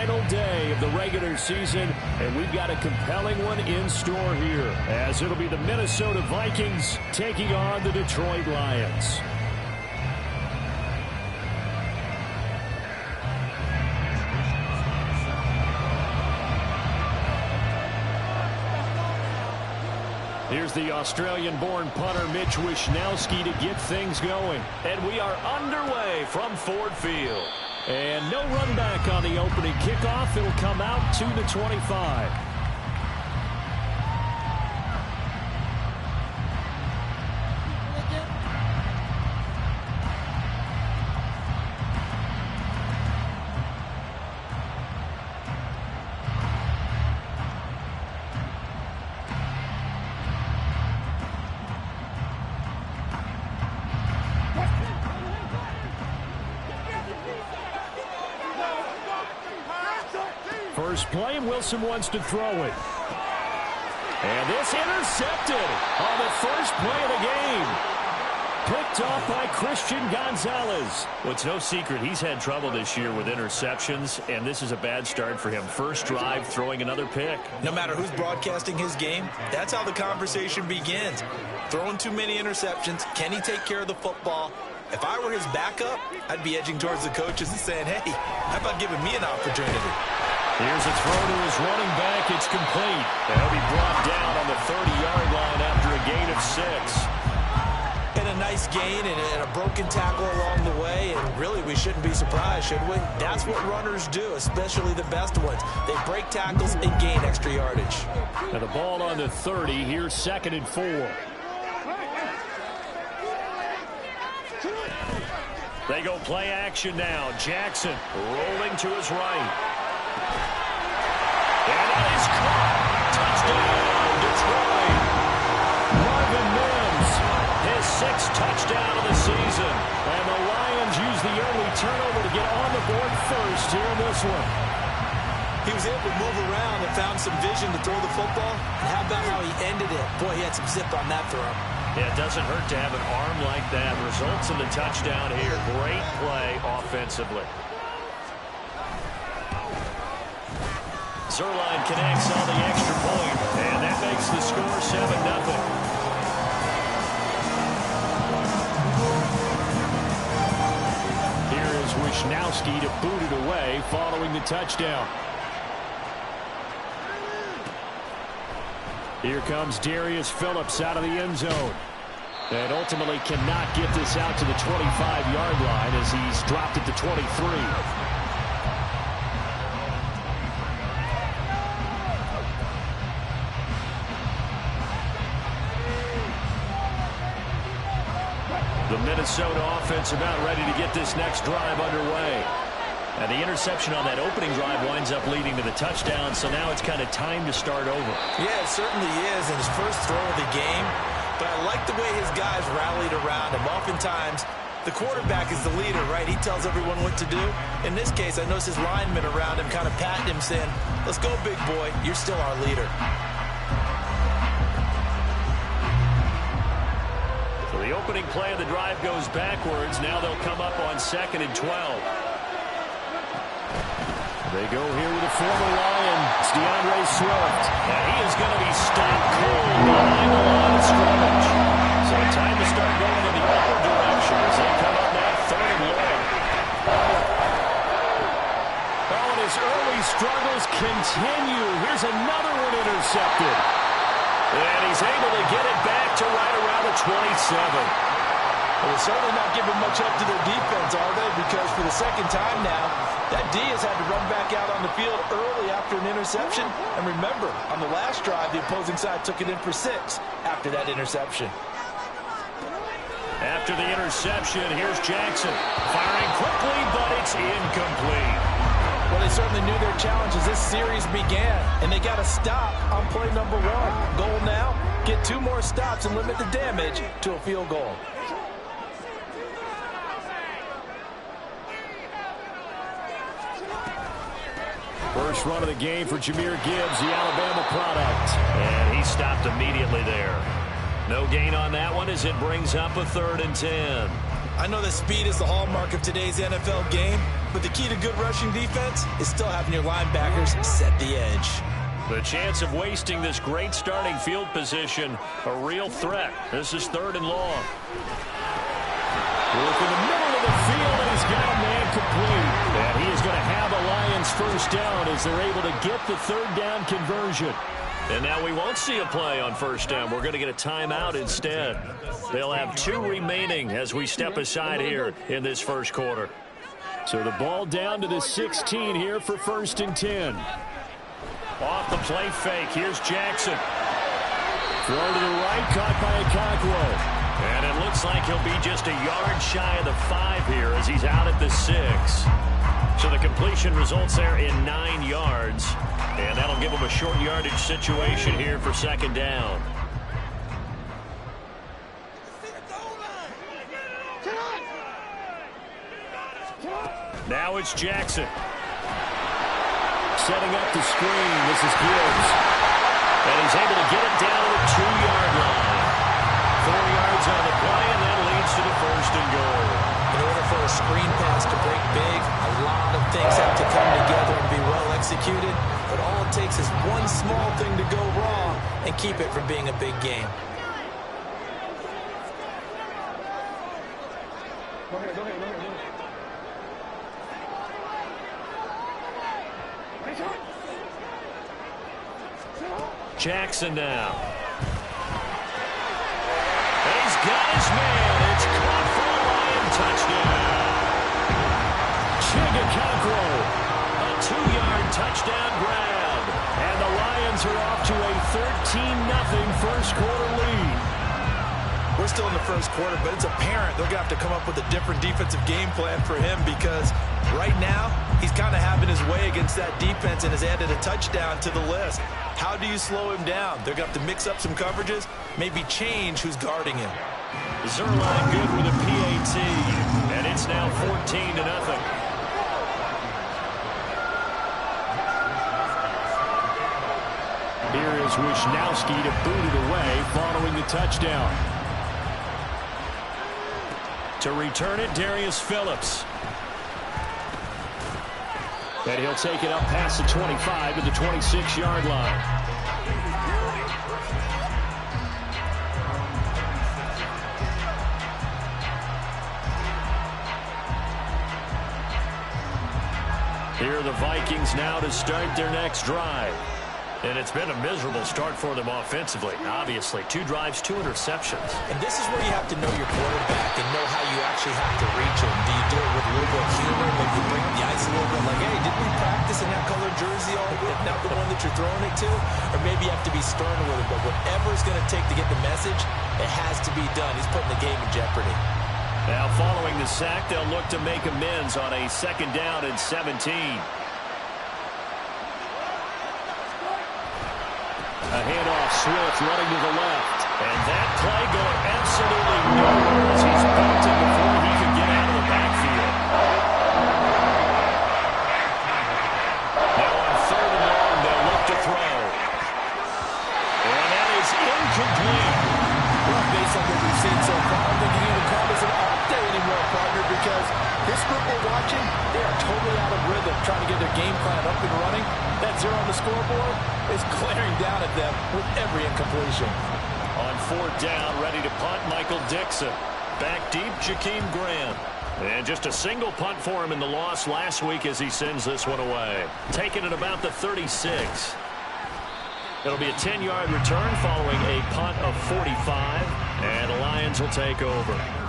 final day of the regular season, and we've got a compelling one in store here, as it'll be the Minnesota Vikings taking on the Detroit Lions. Here's the Australian-born punter Mitch Wishnowsky to get things going. And we are underway from Ford Field. And no run back on the opening kickoff. It'll come out to the 25. First play, Wilson wants to throw it. And this intercepted on the first play of the game. Picked off by Christian Gonzalez. Well, it's no secret he's had trouble this year with interceptions, and this is a bad start for him. First drive, throwing another pick. No matter who's broadcasting his game, that's how the conversation begins. Throwing too many interceptions. Can he take care of the football? If I were his backup, I'd be edging towards the coaches and saying, hey, how about giving me an opportunity? Here's a throw to his running back. It's complete. They'll be brought down on the 30-yard line after a gain of 6. And a nice gain and a broken tackle along the way. And really, we shouldn't be surprised, should we? That's what runners do, especially the best ones. They break tackles and gain extra yardage. Now the ball on the 30. Here's 2nd and 4. They go play action now. Jackson rolling to his right. And that is caught. Touchdown, Detroit. Marvin Mims, his 6th touchdown of the season. And the Lions use the early turnover to get on the board first here in this one. He was able to move around and found some vision to throw the football. And how about how he ended it? Boy, he had some zip on that throw. Yeah, it doesn't hurt to have an arm like that. Results in the touchdown here. Great play offensively. Zuerlein connects on the extra point, and that makes the score 7-0. Here is Wishnowsky to boot it away following the touchdown. Here comes Darius Phillips out of the end zone. And ultimately cannot get this out to the 25-yard line as he's dropped it to 23. The Minnesota offense about ready to get this next drive underway. And the interception on that opening drive winds up leading to the touchdown, so now it's kind of time to start over. Yeah, it certainly is in his first throw of the game. But I like the way his guys rallied around him. Oftentimes, the quarterback is the leader, right? He tells everyone what to do. In this case, I notice his linemen around him kind of patting him, saying, let's go, big boy. You're still our leader. So the opening play of the drive goes backwards. Now they'll come up on 2nd and 12. They go here with a former Lion, it's DeAndre Swift. And he is going to be stopped cold behind the line of scrimmage. So time to start going in the other direction as they come up now 3rd and long. Oh, and his early struggles continue. Here's another one intercepted. And he's able to get it back to right around the 27. Well, they're certainly not giving much up to their defense, are they? Because for the second time now, that D has had to run back out on the field early after an interception. And remember, on the last drive, the opposing side took it in for 6 after that interception. After the interception, here's Jackson. Firing quickly, but it's incomplete. Well, they certainly knew their challenge as this series began. And they got to stop on play number 1. Goal now, get 2 more stops and limit the damage to a field goal. First run of the game for Jahmyr Gibbs, the Alabama product. And he stopped immediately there. No gain on that one as it brings up a 3rd and 10. I know that speed is the hallmark of today's NFL game, but the key to good rushing defense is still having your linebackers set the edge. The chance of wasting this great starting field position, a real threat. This is 3rd and long. Work in the middle of the field, and he's got a man complete. And he is going to have a Lions first down as they're able to get the 3rd down conversion. And now we won't see a play on 1st down. We're going to get a timeout instead. They'll have 2 remaining as we step aside here in this 1st quarter. So the ball down to the 16 here for 1st and 10. Off the play fake, here's Jackson. Throw to the right, caught by Okonkwo. And it looks like he'll be just a yard shy of the 5 here as he's out at the 6. So the completion results there in 9 yards. And that'll give him a short yardage situation here for 2nd down. Now it's Jackson. Setting up the screen. This is Gibbs. And he's able to get it down to the 2-yard line. 4 yards on the play, and that leads to the 1st and goal. In order for a screen pass to break big, a lot of things have to come together and be well executed. But all it takes is one small thing to go wrong and keep it from being a big game. Jackson now. And he's got his man. It's caught for a Lion touchdown. Okonkwo. A 2-yard touchdown grab. And the Lions are off to a 13-0 first quarter lead. We're still in the 1st quarter, but it's apparent they're going to have to come up with a different defensive game plan for him because right now he's kind of having his way against that defense and has added a touchdown to the list. How do you slow him down? They're going to have to mix up some coverages, maybe change who's guarding him. Zuerlein good with a PAT, and it's now 14-0. Here is Wisnowski to boot it away following the touchdown. To return it, Darius Phillips. And he'll take it up past the 25 to the 26-yard line. Here are the Vikings now to start their next drive. And it's been a miserable start for them offensively. Obviously, 2 drives, 2 interceptions. And this is where you have to know your quarterback and know how you actually have to reach him. Do you do it with a little bit of humor? Maybe you bring the ice a little bit like, hey, didn't we practice in that colored jersey all week? Not the one that you're throwing it to? Or maybe you have to be stern with it. But whatever it's going to take to get the message, it has to be done. He's putting the game in jeopardy. Now, following the sack, they'll look to make amends on a 2nd down and 17. A handoff, Swift running to the left. And that play going absolutely nowhere as he's bolted before he can get out of the backfield. Now on 3rd and long, they'll look to throw. And that is incomplete. Well, based on what we've seen so far, I don't think you can even call this an off day anymore, partner, because this group we're watching, they are totally out of rhythm, trying to get their game plan up and running. That 0 on the scoreboard is glaring down at them with every incompletion. On 4th down, ready to punt, Michael Dixon. Back deep, Jakeem Graham. And just a single punt for him in the loss last week as he sends this one away. Taking it about the 36. It'll be a 10-yard return following a punt of 45. And the Lions will take over.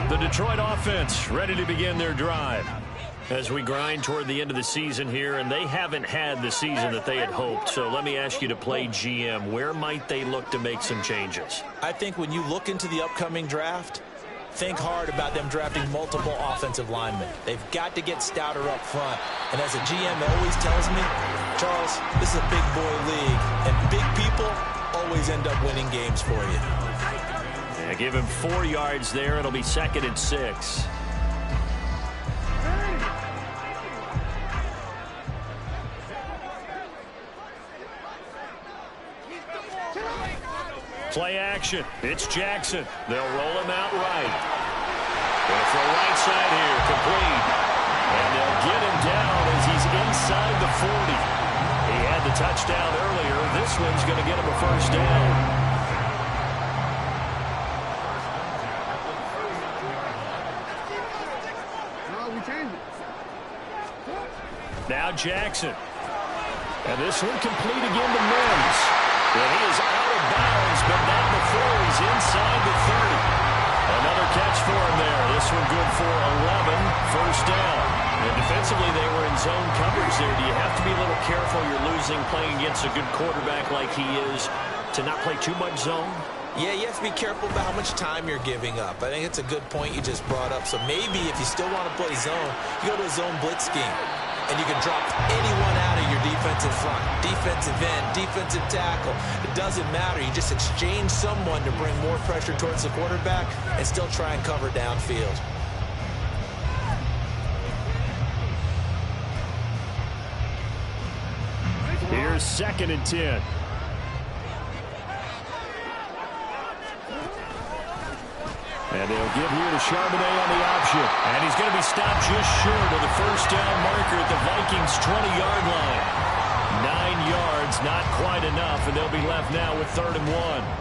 The Detroit offense ready to begin their drive as we grind toward the end of the season here, and they haven't had the season that they had hoped. So let me ask you to play GM. Where might they look to make some changes? I think when you look into the upcoming draft, think hard about them drafting multiple offensive linemen. They've got to get stouter up front. And as a GM always tells me, Charles, this is a big boy league, and big people always end up winning games for you. Yeah, give him 4 yards there. It'll be 2nd and 6. Play action. It's Jackson. They'll roll him out right. Going for a right side here. Complete. And they'll get him down as he's inside the 40. He had the touchdown earlier. This one's going to get him a first down. Now Jackson. And this one complete again to Mims. And he is out of bounds, but not before he's inside the 30. Another catch for him there. This one good for 11, first down. And defensively, they were in zone coverage there. Do you have to be a little careful? You're losing playing against a good quarterback like he is to not play too much zone? Yeah, you have to be careful about how much time you're giving up. I think it's a good point you just brought up. So maybe if you still want to play zone, you go to a zone blitz scheme. And you can drop anyone out of your defensive front, defensive end, defensive tackle. It doesn't matter. You just exchange someone to bring more pressure towards the quarterback and still try and cover downfield. Here's 2nd and 10. And they'll give here to Charbonnet on the option. And he's going to be stopped just short of the first down marker at the Vikings' 20-yard line. 9 yards, not quite enough, and they'll be left now with 3rd and 1.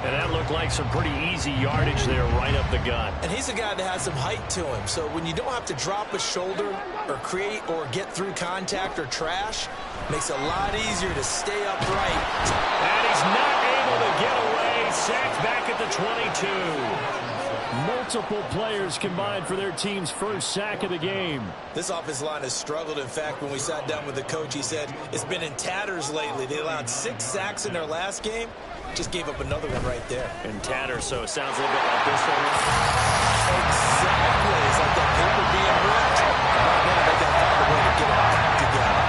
And that looked like some pretty easy yardage there right up the gut. And he's a guy that has some height to him. So when you don't have to drop a shoulder or create or get through contact or trash, makes it a lot easier to stay upright. And he's not able to get away. Sacked back at the 22. Multiple players combined for their team's first sack of the game. This offensive line has struggled. In fact, when we sat down with the coach, he said it's been in tatters lately. They allowed 6 sacks in their last game. Just gave up another one right there. In tatters, so it sounds a little bit like this one. Exactly. It's like that paper being ripped. Right now, they got to find a way to get it back together.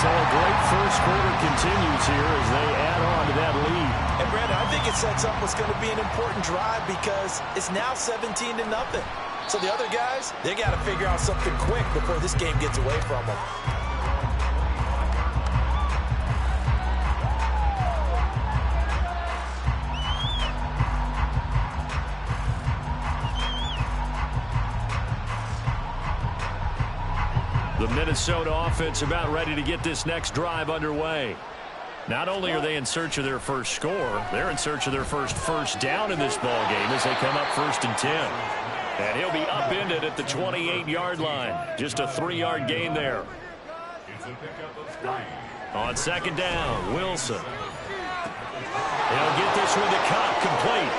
So a great first quarter continues here as they add on to that lead. And Brandon, I think it sets up what's going to be an important drive because it's now 17-0. So the other guys, they got to figure out something quick before this game gets away from them. The Minnesota offense about ready to get this next drive underway. Not only are they in search of their first score, they're in search of their first down in this ball game as they come up 1st and 10. And he'll be upended at the 28-yard line. Just a 3-yard gain there. On 2nd down, Wilson. He'll get this one to Cobb complete.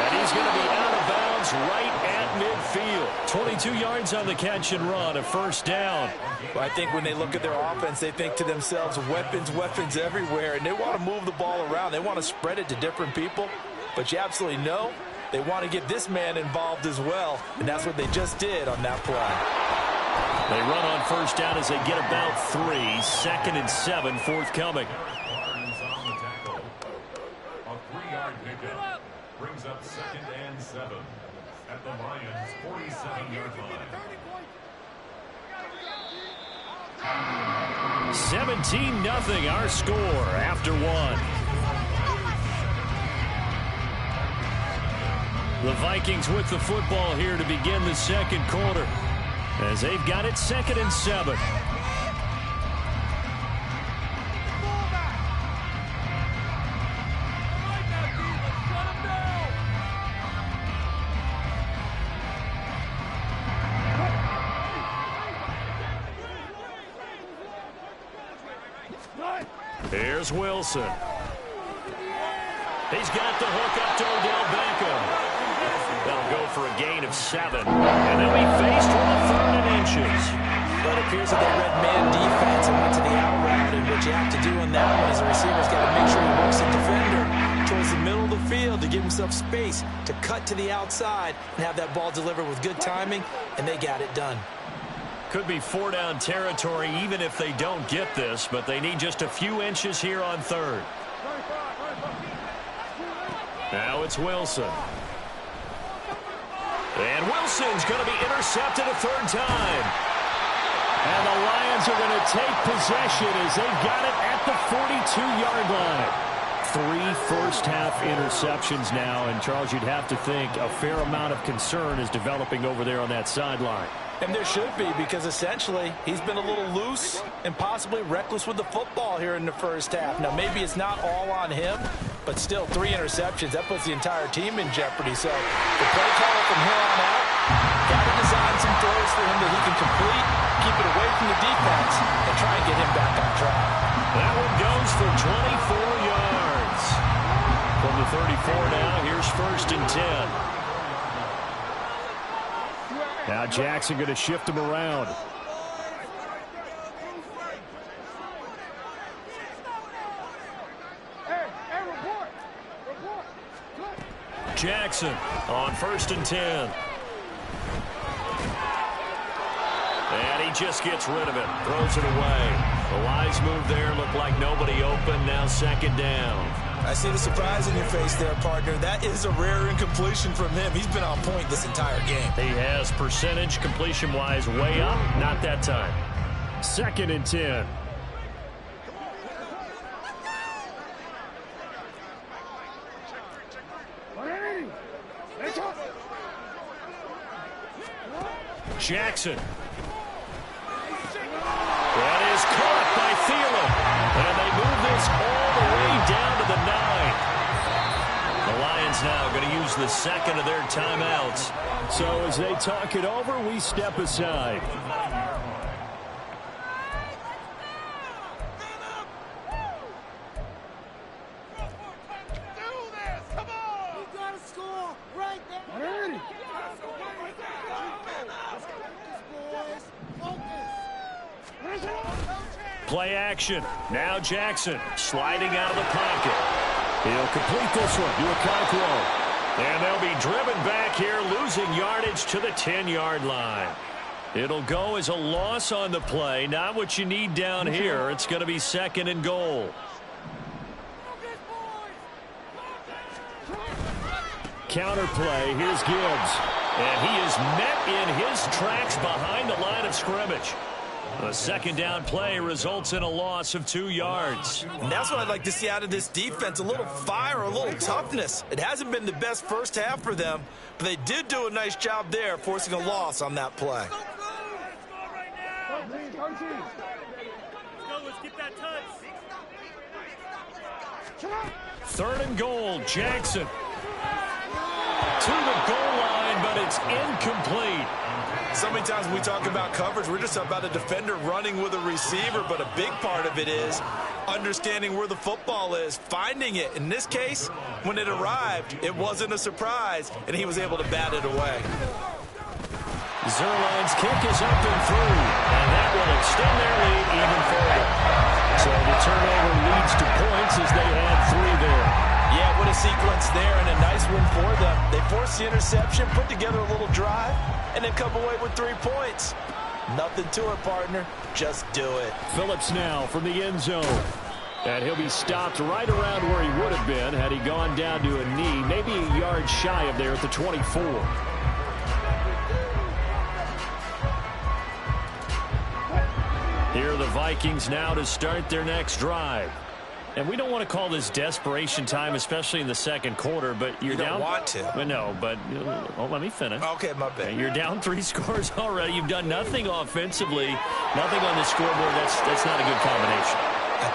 And he's going to be out of bounds right at midfield. 22 yards on the catch and run, a first down. Well, I think when they look at their offense, they think to themselves, weapons, weapons everywhere, and they want to move the ball around. They want to spread it to different people, but you absolutely know they want to get this man involved as well, and that's what they just did on that play. They run on first down as they get about 3. 2nd and 7 forthcoming. A 3-yard pickup brings up 2nd and 7 at the Lions' 47-yard line. 17-0 our score after 1. The Vikings with the football here to begin the 2nd quarter as they've got it 2nd and 7. Here's Wilson. He's got the hook up to Odell Beckham. That'll go for a gain of 7. And they'll be faced with a 3rd and inches. But it appears that they read man defense and went to the out route. And what you have to do on that one is the receiver's got to make sure he works the defender towards the middle of the field to give himself space to cut to the outside and have that ball delivered with good timing. And they got it done. Could be 4-down territory even if they don't get this, but they need just a few inches here on 3rd. Now it's Wilson. And Wilson's going to be intercepted a 3rd time. And the Lions are going to take possession as they've got it at the 42-yard line. 3 first-half interceptions now, and Charles, you'd have to think a fair amount of concern is developing over there on that sideline. And there should be, because essentially he's been a little loose and possibly reckless with the football here in the first half. Now, maybe it's not all on him, but still 3 interceptions. That puts the entire team in jeopardy. So the play caller from here on out got to design some throws for him that he can complete, keep it away from the defense, and try and get him back on track. That one goes for 24 yards. From the 34 now, here's 1st and 10. Now Jackson going to shift him around. Jackson on 1st and 10. And he just gets rid of it. Throws it away. The wise move there. Looked like nobody open. Now 2nd down. I see the surprise in your face there, partner. That is a rare incompletion from him. He's been on point this entire game. He has percentage completion-wise way up. Not that time. 2nd and 10. Jackson. That is caught by Thielen. And they move this all the way down to the 9. The Lions now going to use the 2nd of their timeouts. So as they talk it over, we step aside. Play action. Now Jackson sliding out of the pocket. He'll complete this one to Okonkwo. And they'll be driven back here, losing yardage to the 10-yard line. It'll go as a loss on the play. Not what you need down here. It's going to be 2nd and goal. Counter play. Here's Gibbs. And he is met in his tracks behind the line of scrimmage. The 2nd down play results in a loss of 2 yards. And that's what I'd like to see out of this defense, a little fire, a little toughness. It hasn't been the best first half for them, but they did do a nice job there, forcing a loss on that play. Let's get that touch. 3rd and goal, Jackson. To the goal line, but it's incomplete. So many times when we talk about coverage, we're just about a defender running with a receiver, but a big part of it is understanding where the football is, finding it. In this case, when it arrived, it wasn't a surprise, and he was able to bat it away. Zuerlein's kick is up and through, and that will extend their lead even further. So the turnover leads to points as they add 3 there. Yeah, what a sequence there, and a nice one for them. They forced the interception, put together a little drive, and then come away with 3 points. Nothing to it, partner. Just do it. Phillips now from the end zone. And he'll be stopped right around where he would have been had he gone down to a knee, maybe a yard shy of there at the 24. Here are the Vikings now to start their next drive. And we don't want to call this desperation time, especially in the 2nd quarter, but you're down. You don't want to. Well, no, but let me finish. Okay, my bad. You're down 3 scores already. You've done nothing offensively, nothing on the scoreboard. That's not a good combination. I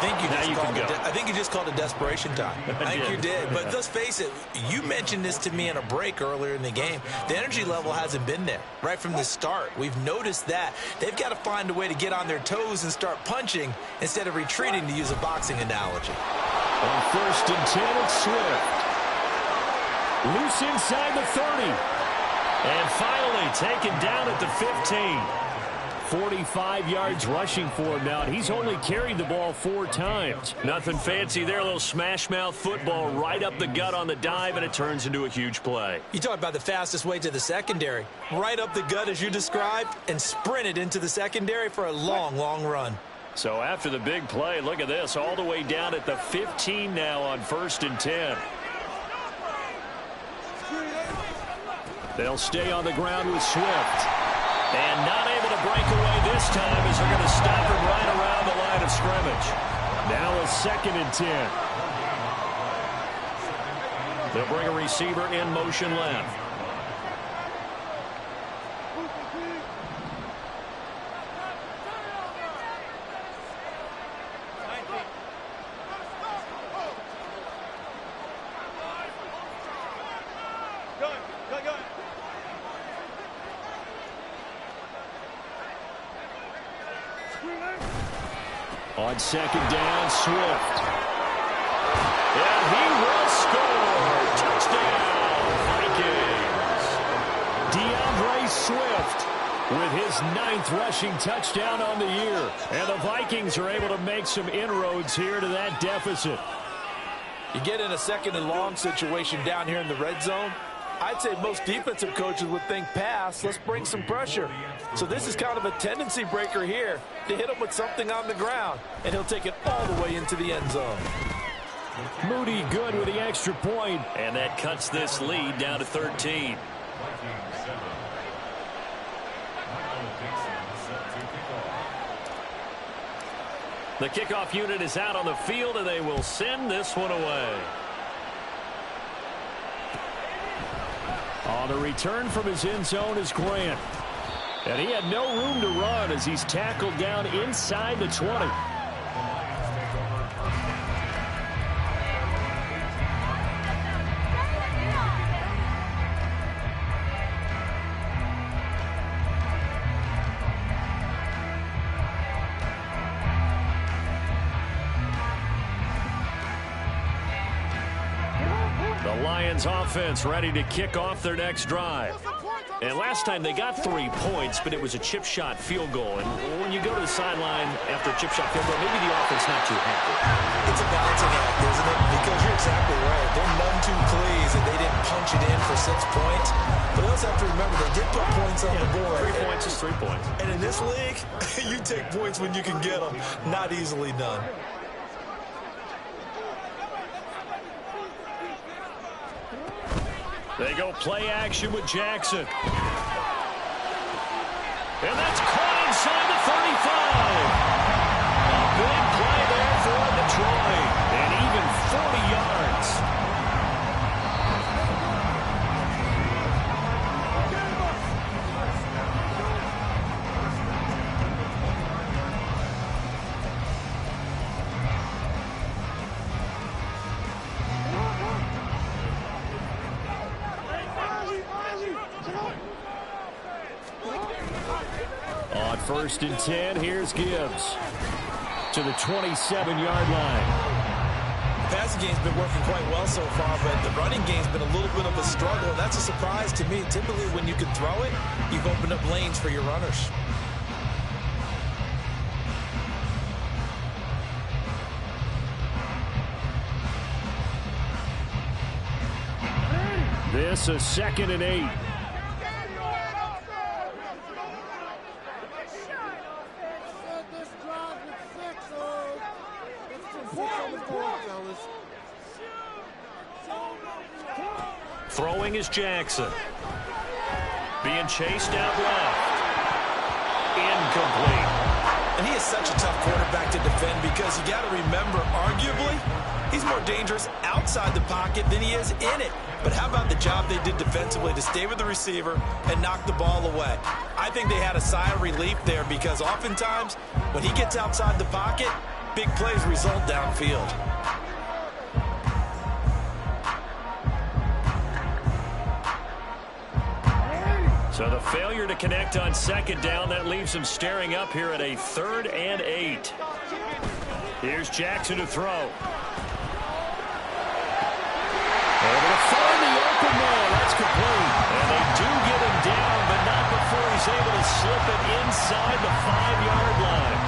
think you just called it desperation time. I think you did. But let's face it, you mentioned this to me in a break earlier in the game. The energy level hasn't been there right from the start. We've noticed that. They've got to find a way to get on their toes and start punching instead of retreating, to use a boxing analogy. On 1st and 10, it's Swift. Loose inside the 30. And finally taken down at the 15. 45 yards rushing for him now, and he's only carried the ball 4 times. Nothing fancy there. A little smash mouth football right up the gut on the dive, and it turns into a huge play. You talk about the fastest way to the secondary. Right up the gut as you described, and sprinted into the secondary for a long, long run. So after the big play, look at this, all the way down at the 15 now on 1st and 10. They'll stay on the ground with Swift. And not able to break away this time as they're going to stop him right around the line of scrimmage. Now a 2nd and 10. They'll bring a receiver in motion left. On second down, Swift. And he will score. Touchdown, Vikings. DeAndre Swift with his 9th rushing touchdown on the year. And the Vikings are able to make some inroads here to that deficit. You get in a second and long situation down here in the red zone. I'd say most defensive coaches would think pass, let's bring some pressure. So this is kind of a tendency breaker here to hit him with something on the ground, and he'll take it all the way into the end zone. Moody good with the extra point. And that cuts this lead down to 13. The kickoff unit is out on the field, and they will send this one away. On the return from his end zone is Grant. And he had no room to run as he's tackled down inside the 20. The Lions offense ready to kick off their next drive. And last time they got 3 points, but it was a chip shot field goal. And when you go to the sideline after a chip shot field goal, maybe the offense not too happy. It's a balancing act, isn't it? Because you're exactly right. They're none too pleased that they didn't punch it in for 6 points. But you also have to remember they did put points on the board. 3 points is 3 points. And in this league, you take points when you can get them. Not easily done. They go play action with Jackson. And that's caught inside the 35. A big play there for Detroit. And even 40 yards. On 1st and 10, here's Gibbs to the 27-yard line. The passing game's been working quite well so far, but the running game's been a little bit of a struggle, and that's a surprise to me. Typically, when you can throw it, you've opened up lanes for your runners. This is 2nd and 8. Throwing is Jackson. Being chased out left. Incomplete. And he is such a tough quarterback to defend because you got to remember, arguably, he's more dangerous outside the pocket than he is in it. But how about the job they did defensively to stay with the receiver and knock the ball away? I think they had a sigh of relief there because oftentimes when he gets outside the pocket, big plays result downfield. So the failure to connect on 2nd down, that leaves him staring up here at a 3rd and 8. Here's Jackson to throw. Able to find the open man. That's complete. And they do get him down, but not before he's able to slip it inside the 5-yard line.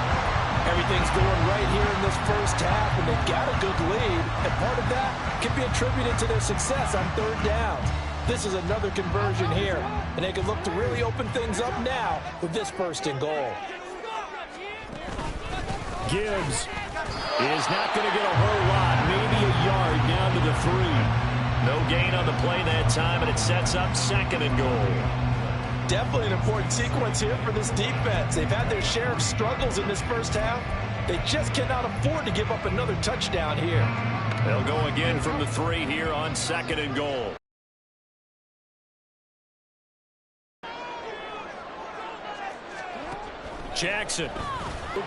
Everything's going right here in this first half, and they've got a good lead. And part of that can be attributed to their success on 3rd down. This is another conversion here, and they can look to really open things up now with this 1st and goal. Gibbs is not going to get a whole lot, maybe a yard down to the 3. No gain on the play that time, and it sets up 2nd and goal. Definitely an important sequence here for this defense. They've had their share of struggles in this first half. They just cannot afford to give up another touchdown here. They'll go again from the 3 here on 2nd and goal. Jackson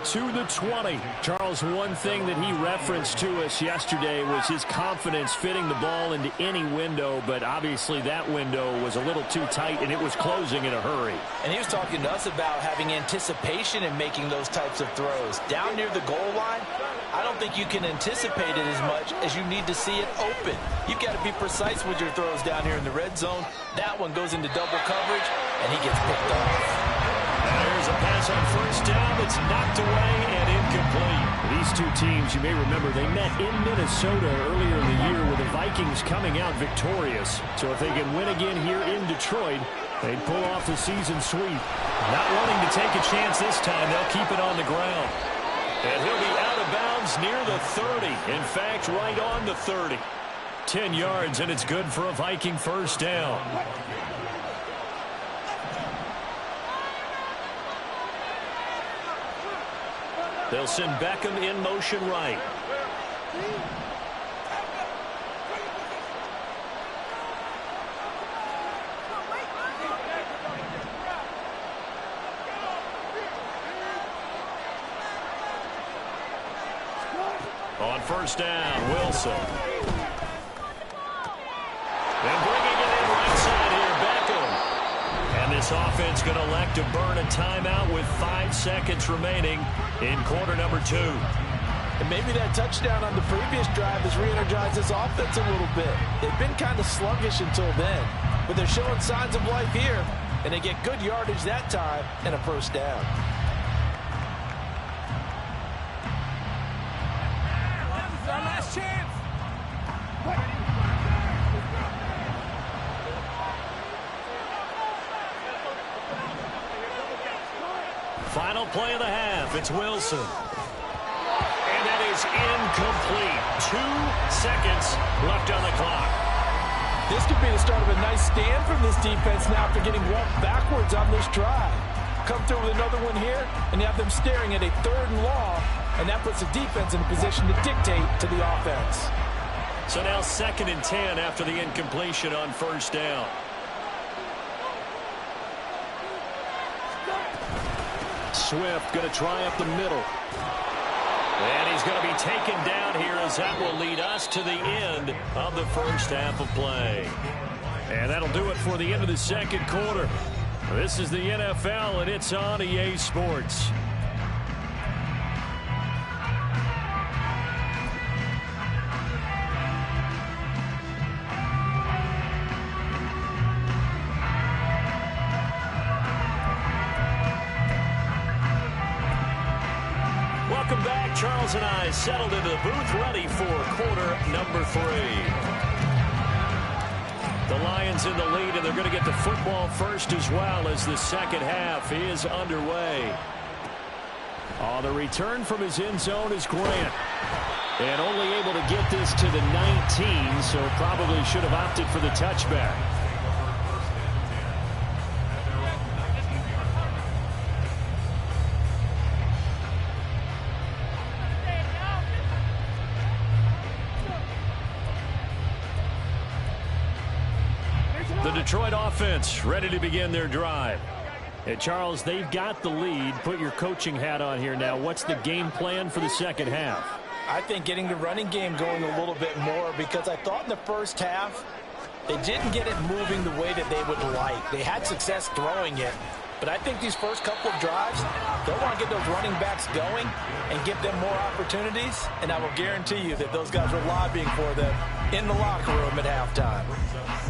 to the 20. Charles, one thing that he referenced to us yesterday was his confidence fitting the ball into any window, but obviously that window was a little too tight, and it was closing in a hurry. And he was talking to us about having anticipation in making those types of throws. Down near the goal line, I don't think you can anticipate it as much as you need to see it open. You've got to be precise with your throws down here in the red zone. That one goes into double coverage, and he gets picked off. There's a pass on 1st down that's knocked away and incomplete. These two teams, you may remember, they met in Minnesota earlier in the year with the Vikings coming out victorious. So if they can win again here in Detroit, they'd pull off the season sweep. Not wanting to take a chance this time, they'll keep it on the ground. And he'll be out of bounds near the 30. In fact, right on the 30. 10 yards, and it's good for a Viking 1st down. They'll send Beckham in motion right. On 1st down, Wilson. And bringing it in right side here, Beckham. And this offense going to elect to burn a timeout with 5 seconds remaining in quarter number 2. And maybe that touchdown on the previous drive has re-energized this offense a little bit. They've been kind of sluggish until then, but they're showing signs of life here, and they get good yardage that time and a 1st down. Last chance. Final play of the half. It's Wilson. And that is incomplete. 2 seconds left on the clock. This could be the start of a nice stand from this defense now after getting walked backwards on this drive. Come through with another one here, and you have them staring at a 3rd and long, and that puts the defense in a position to dictate to the offense. So now 2nd and 10 after the incompletion on 1st down. Swift going to try up the middle. And he's going to be taken down here as that will lead us to the end of the 1st half of play. And that'll do it for the end of the 2nd quarter. This is the NFL, and it's on EA Sports. Welcome back. Charles and I settled into the booth ready for quarter number 3. The Lions in the lead, and they're going to get the football first as well as the 2nd half is underway. The return from his end zone is Grant. And only able to get this to the 19, so probably should have opted for the touchback. The Detroit offense ready to begin their drive. And Charles, they've got the lead. Put your coaching hat on here now. What's the game plan for the 2nd half? I think getting the running game going a little bit more, because I thought in the 1st half they didn't get it moving the way that they would like. They had success throwing it, but I think these first couple of drives, they'll want to get those running backs going and give them more opportunities, and I will guarantee you that those guys were lobbying for them in the locker room at halftime.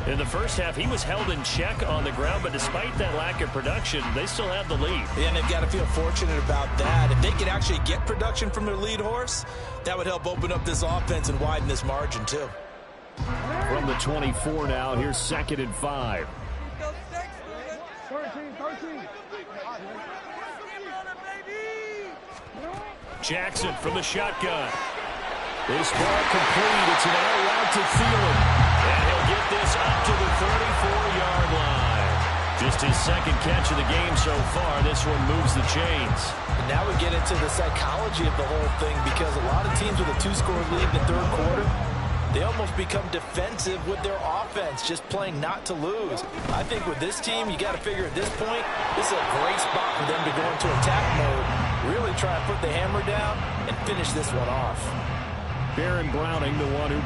In the 1st half, he was held in check on the ground, but despite that lack of production, they still have the lead. Yeah, and they've got to feel fortunate about that. If they could actually get production from their lead horse, that would help open up this offense and widen this margin too. From the 24 now, here's 2nd and 5. 13. Jackson from the shotgun. This ball complete. It's an out route to Thielen. And he'll get this up to the 34-yard line. Just his 2nd catch of the game so far. This one moves the chains. And now we get into the psychology of the whole thing, because a lot of teams with a 2-score lead in the 3rd quarter, they almost become defensive with their offense, just playing not to lose. I think with this team, you got to figure at this point, this is a great spot for them to go into attack mode, really try and put the hammer down and finish this one off. Baron Browning, the one who...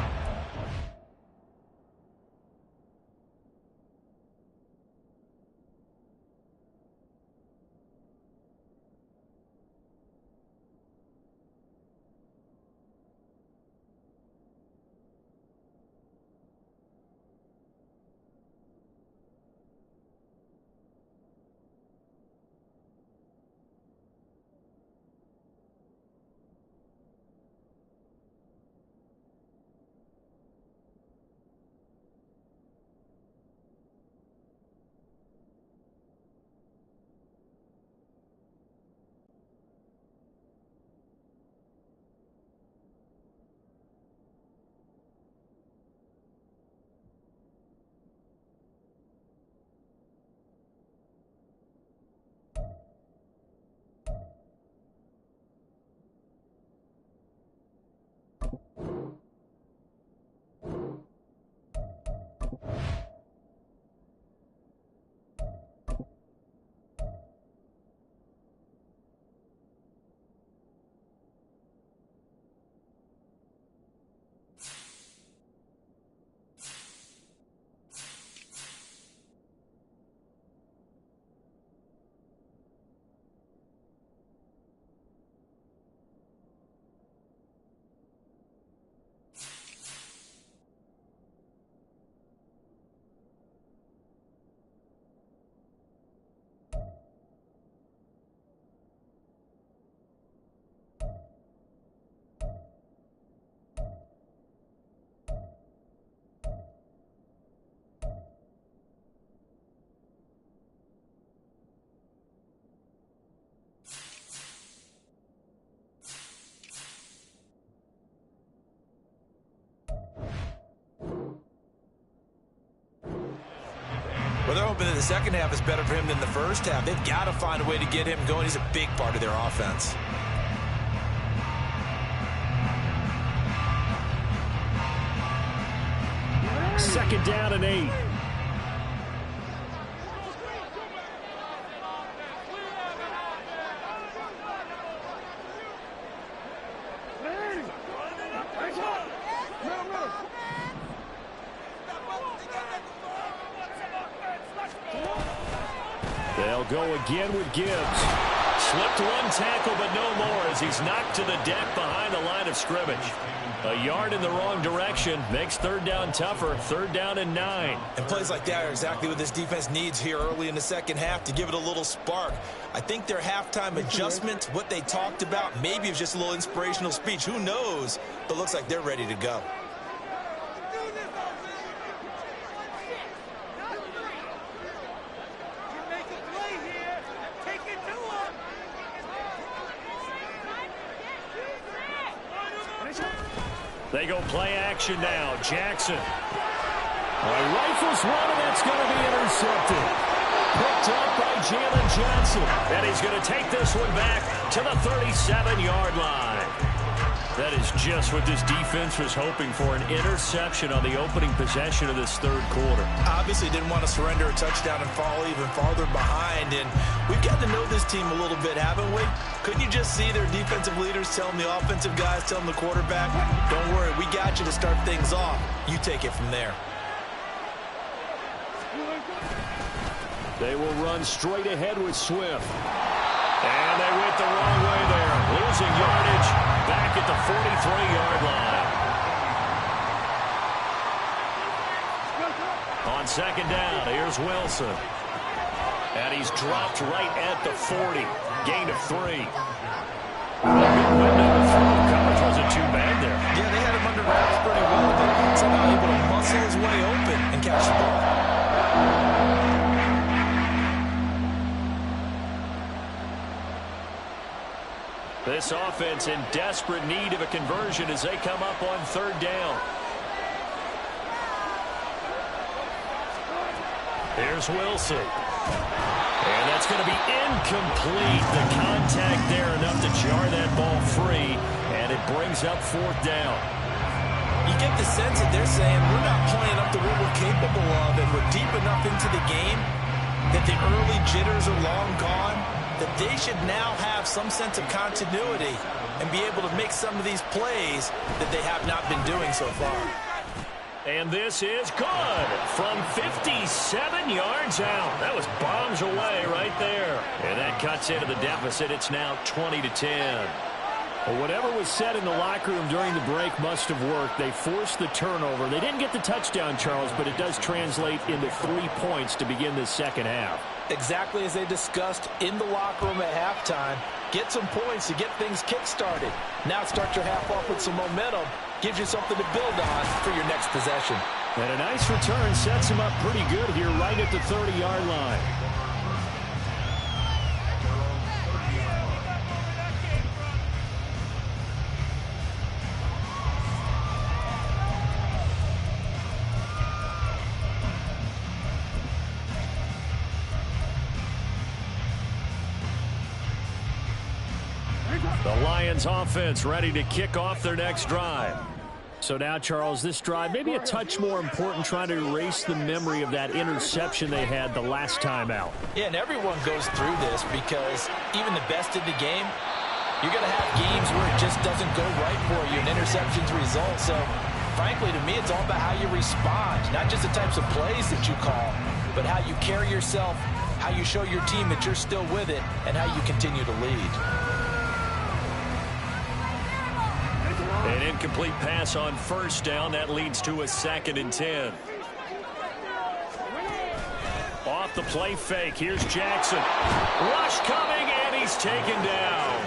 Well, they're hoping that the second half is better for him than the first half. They've got to find a way to get him going. He's a big part of their offense. Second down and 8. They'll go again with Gibbs. Slipped one tackle, but no more as he's knocked to the deck behind the line of scrimmage. A yard in the wrong direction makes third down tougher. Third down and 9. And plays like that are exactly what this defense needs here early in the second half to give it a little spark. I think their halftime adjustment, what they talked about, maybe it was just a little inspirational speech. Who knows? But looks like they're ready to go. They go play action now. Jackson. Rifles one, and that's going to be intercepted. Picked up by Jalen Johnson. And he's going to take this one back to the 37-yard line. That is just what this defense was hoping for, an interception on the opening possession of this third quarter. Obviously didn't want to surrender a touchdown and fall even farther behind, and we've got to know this team a little bit, haven't we? Couldn't you just see their defensive leaders telling the offensive guys, telling the quarterback, don't worry, we got you to start things off. You take it from there. They will run straight ahead with Swift. And they went the wrong way there. Losing yardage back at the 43-yard line. On second down, here's Wilson. And he's dropped right at the 40. Gain of 3. Coverage wasn't too bad there. Yeah, they had him under wraps pretty well, but somehow able to muscle his way open and catch the ball. This offense in desperate need of a conversion as they come up on third down. Here's Wilson. And that's going to be incomplete. The contact there enough to jar that ball free, and it brings up fourth down. You get the sense that they're saying we're not playing up to what we're capable of, and we're deep enough into the game that the early jitters are long gone, that they should now have some sense of continuity and be able to make some of these plays that they have not been doing so far. And this is good from 57 yards out. That was bombs away right there. And that cuts into the deficit. It's now 20-10. Well, whatever was said in the locker room during the break must have worked. They forced the turnover. They didn't get the touchdown, Charles, but it does translate into 3 points to begin the second half. Exactly as they discussed in the locker room at halftime. Get some points to get things kick-started. Now start your half off with some momentum. Gives you something to build on for your next possession. And a nice return sets him up pretty good here right at the 30-yard line. The Lions offense ready to kick off their next drive. So now, Charles, this drive maybe a touch more important, trying to erase the memory of that interception they had the last time out. Yeah, and everyone goes through this because even the best in the game, you're going to have games where it just doesn't go right for you and interceptions result. So, frankly, to me, it's all about how you respond, not just the types of plays that you call, but how you carry yourself, how you show your team that you're still with it, and how you continue to lead. An incomplete pass on first down. That leads to a 2nd and 10. Off the play fake. Here's Jackson. Rush coming, and he's taken down.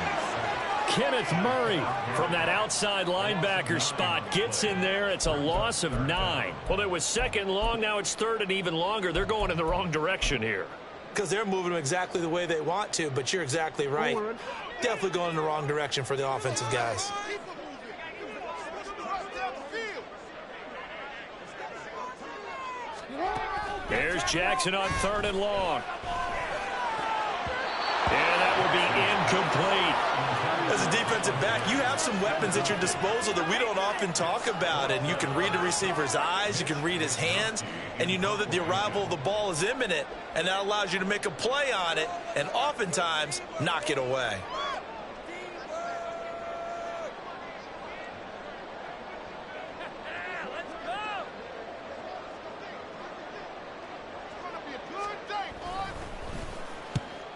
Kenneth Murray from that outside linebacker spot gets in there. It's a loss of 9. Well, it was 2nd long. Now it's 3rd and even longer. They're going in the wrong direction here. Because they're moving them exactly the way they want to, but you're exactly right. Definitely going in the wrong direction for the offensive guys. There's Jackson on 3rd and long. And that will be incomplete. As a defensive back, you have some weapons at your disposal that we don't often talk about. And you can read the receiver's eyes, you can read his hands, and you know that the arrival of the ball is imminent. And that allows you to make a play on it and oftentimes knock it away.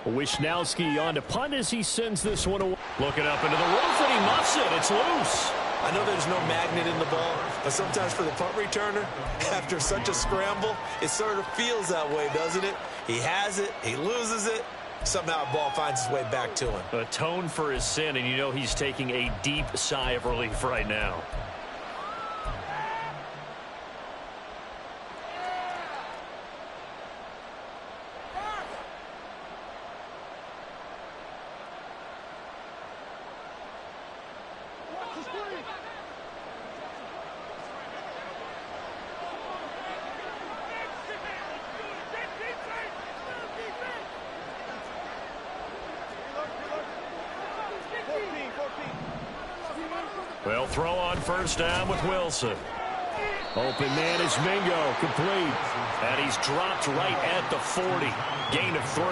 Wishnowski on to punt as he sends this one away. Looking up into the roof, and he muffs it. It's loose. I know there's no magnet in the ball, but sometimes for the punt returner, after such a scramble, it sort of feels that way, doesn't it? He has it, he loses it, somehow the ball finds its way back to him. Atone for his sin, and you know he's taking a deep sigh of relief right now. Well, throw on first down with Wilson. Open man is Mingo, complete. And he's dropped right at the 40. Gain of 3.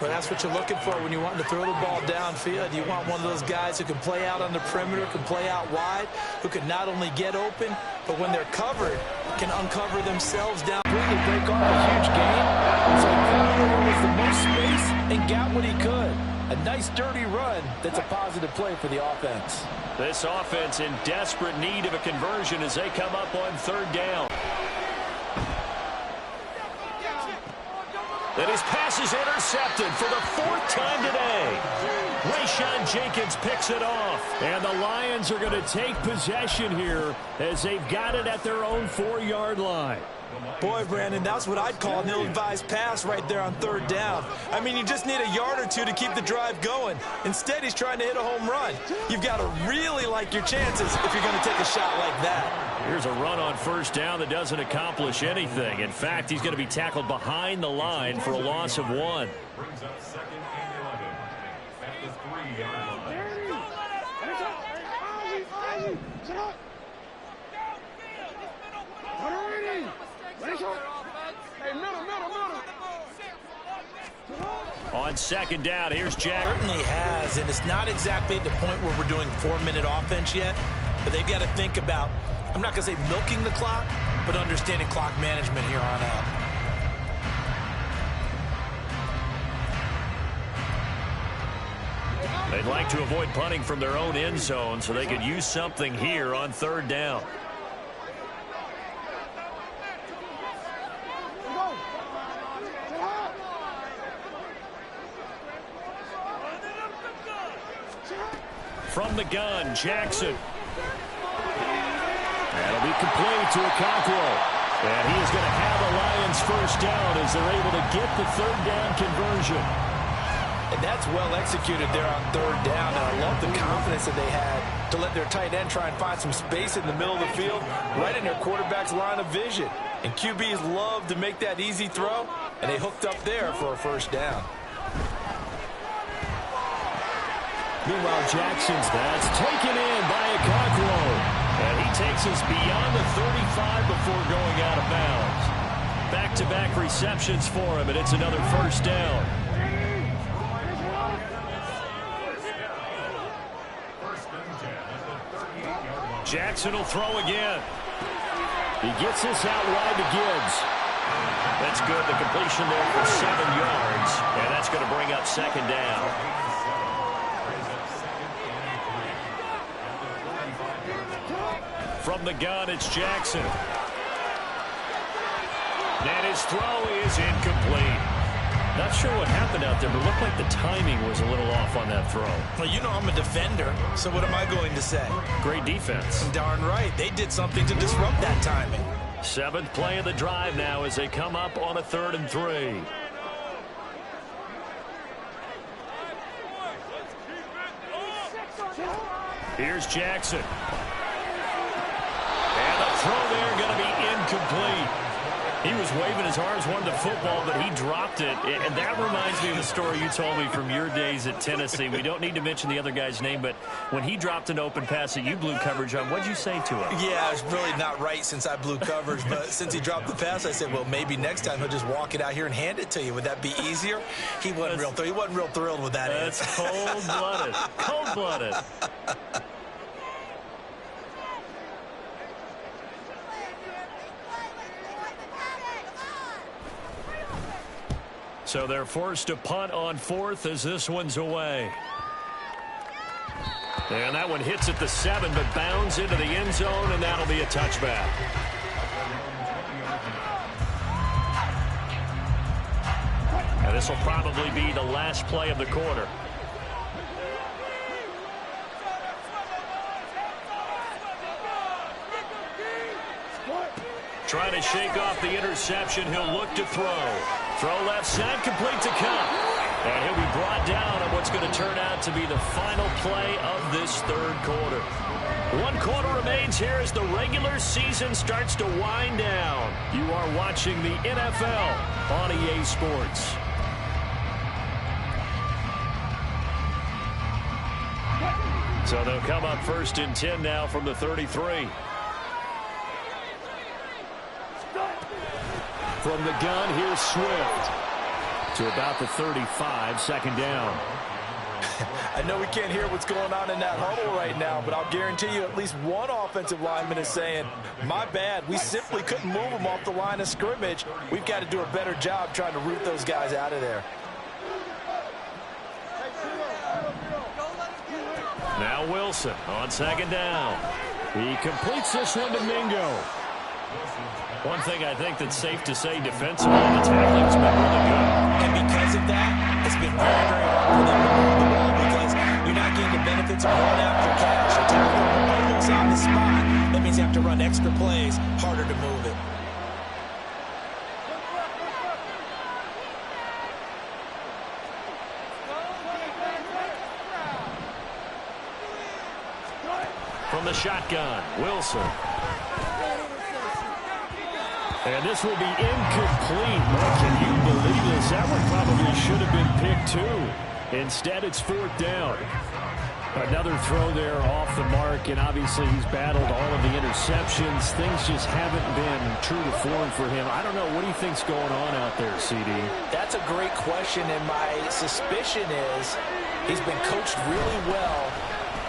But that's what you're looking for when you want to throw the ball downfield. You want one of those guys who can play out on the perimeter, can play out wide, who can not only get open, but when they're covered, can uncover themselves down. Really break off a huge gain. So he found where was the most space and got what he could. A nice dirty run that's a positive play for the offense. This offense in desperate need of a conversion as they come up on 3rd down. And his pass is intercepted for the 4th time today. Rayshawn Jenkins picks it off. And the Lions are going to take possession here as they've got it at their own 4-yard line. Boy, Brandon, that's what I'd call an ill-advised pass right there on 3rd down. I mean, you just need a yard or two to keep the drive going. Instead, he's trying to hit a home run. You've got to really like your chances if you're going to take a shot like that. Here's a run on first down that doesn't accomplish anything. In fact, he's going to be tackled behind the line for a loss of 1. Brings up 2nd and 11 at the 3-yard line. On second down, here's Jack. Certainly has, and it's not exactly at the point where we're doing 4-minute offense yet, but they've got to think about, I'm not going to say milking the clock, but understanding clock management here on out. They'd like to avoid punting from their own end zone so they could use something here on third down. From the gun, Jackson. That'll be complete to Okonkwo. And he is going to have the Lions first down as they're able to get the third down conversion. And that's well executed there on third down. And I love the confidence that they had to let their tight end try and find some space in the middle of the field, right in their quarterback's line of vision. And QBs love to make that easy throw, and they hooked up there for a first down. Meanwhile, Jackson's that's taken in by Okonkwo. And he takes us beyond the 35 before going out of bounds. Back-to-back receptions for him, and it's another first down. Jackson will throw again. He gets this out wide to Gibbs. That's good. The completion there for 7 yards. And that's going to bring up second down. From the gun, it's Jackson. And his throw is incomplete. Not sure what happened out there, but it looked like the timing was a little off on that throw. Well, you know I'm a defender, so what am I going to say? Great defense. Darn right. They did something to disrupt that timing. 7th play of the drive now as they come up on a 3rd and 3. Here's Jackson. And the throw there going to be incomplete. He was waving his arms, wanted the football, but he dropped it. And that reminds me of the story you told me from your days at Tennessee. We don't need to mention the other guy's name, but when he dropped an open pass that you blew coverage on, what'd you say to him? Yeah, it's really not right since I blew coverage, but since he dropped the pass, I said, well, maybe next time he'll just walk it out here and hand it to you. Would that be easier? He wasn't real thrilled with that. That's cold-blooded. Cold-blooded. So they're forced to punt on 4th as this one's away. And that one hits at the 7, but bounds into the end zone, and that'll be a touchback. And this will probably be the last play of the quarter. Trying to shake off the interception. He'll look to throw. Throw left side, complete to Kupp. And he'll be brought down on what's going to turn out to be the final play of this 3rd quarter. 1 quarter remains here as the regular season starts to wind down. You are watching the NFL on EA Sports. So they'll come up 1st and 10 now from the 33. From the gun, here's Swift. To about the 35, second down. I know we can't hear what's going on in that huddle right now, but I'll guarantee you at least one offensive lineman is saying, my bad, we simply couldn't move them off the line of scrimmage. We've got to do a better job trying to root those guys out of there. Now Wilson on second down. He completes this one to Mingo. One thing I think that's safe to say defensively, the tackling's been really good. And because of that, it's been very, very hard for them to move the ball because you're not getting the benefits of run after catch. The tackle almost on the spot. That means you have to run extra plays, harder to move it. From the shotgun, Wilson. And this will be incomplete. But can you believe this? That one probably should have been picked too. Instead, it's 4th down. Another throw there off the mark, and obviously he's battled all of the interceptions. Things just haven't been true to form for him. I don't know. What do you think's going on out there, CD? That's a great question, and my suspicion is he's been coached really well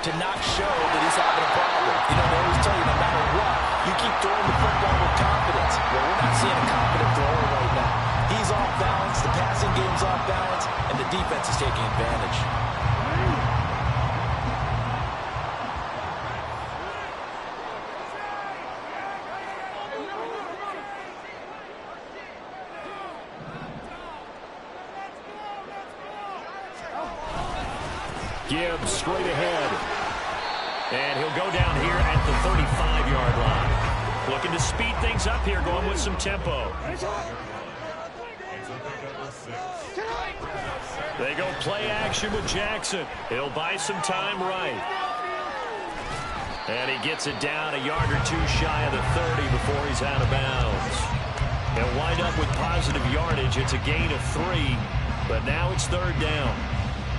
to not show that he's having a problem. You know, they always tell you no matter what, you keep throwing the football with confidence. Well, we're not seeing a confident thrower right now. He's off balance, the passing game's off balance, and the defense is taking advantage. Gibbs straight ahead. And he'll go down here at the 35-yard line. Looking to speed things up here, going with some tempo. They go play action with Jackson. He'll buy some time right. And he gets it down a yard or two shy of the 30 before he's out of bounds. He'll wind up with positive yardage. It's a gain of 3, but now it's 3rd down.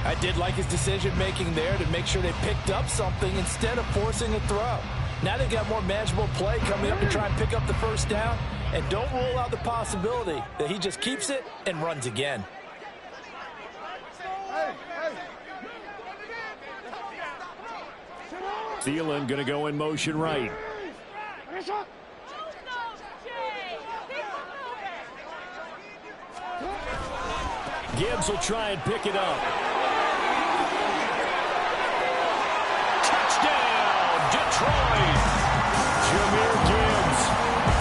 I did like his decision-making there to make sure they picked up something instead of forcing a throw. Now they've got more manageable play coming up to try and pick up the 1st down. And don't rule out the possibility that he just keeps it and runs again. Thielen going to go in motion right. Gibbs will try and pick it up. Detroit. Jahmyr Gibbs,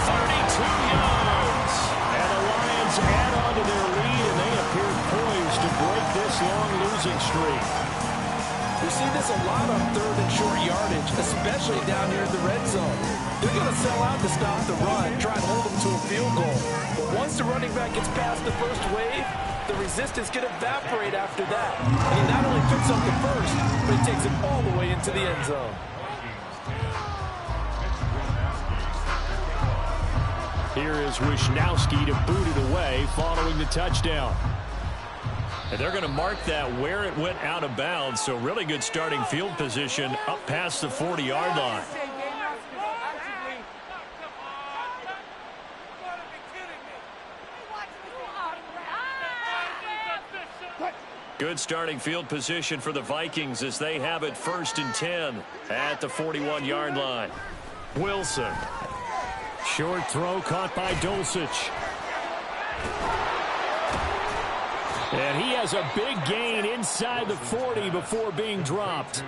32 yards. And the Lions add on to their lead, and they appear poised to break this long losing streak. We see this a lot on 3rd and short yardage, especially down here in the red zone. They're going to sell out to stop the run, try and hold them to a field goal. But once the running back gets past the first wave, the resistance can evaporate after that. And he not only picks up the first, but he takes it all the way into the end zone. Here is Wishnowsky to boot it away following the touchdown. And they're going to mark that where it went out of bounds. So really good starting field position up past the 40-yard line. Good starting field position for the Vikings as they have it 1st and 10 at the 41-yard line. Wilson. Short throw caught by Dulcich. And he has a big gain inside the 40 before being dropped.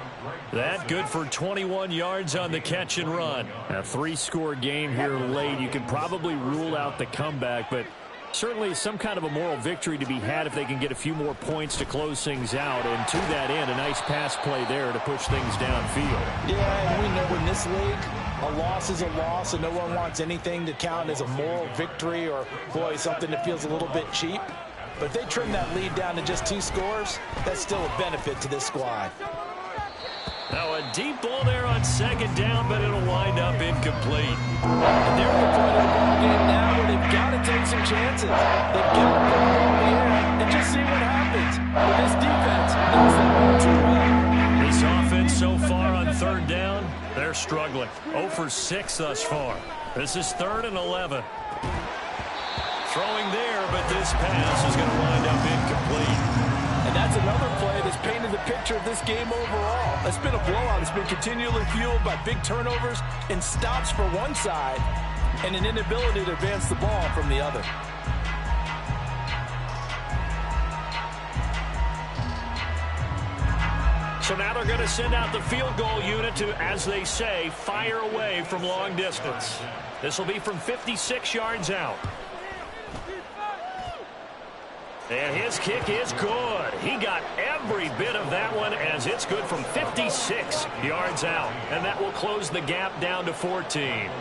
That good for 21 yards on the catch and run. A 3-score game here late. You can probably rule out the comeback, but certainly some kind of a moral victory to be had if they can get a few more points to close things out. And to that end, a nice pass play there to push things downfield. Yeah, and we know in this league, a loss is a loss, and no one wants anything to count as a moral victory or, boy, something that feels a little bit cheap. But if they trim that lead down to just 2 scores, that's still a benefit to this squad. Now a deep ball there on 2nd down, but it'll wind up incomplete. And they're at the point of the ball game now where they've got to take some chances. They've got to put the ball in the air and just see what happens. But this defense knows that all too well. This offense so far on 3rd down, they're struggling. 0 for 6 thus far. This is 3rd and 11. Throwing there, but this pass is going to wind up incomplete. And that's another play that's painted the picture of this game overall. It's been a blowout. It's been continually fueled by big turnovers and stops for one side and an inability to advance the ball from the other. So now they're going to send out the field goal unit to, as they say, fire away from long distance. This will be from 56 yards out. And his kick is good. He got every bit of that one as it's good from 56 yards out. And that will close the gap down to 14.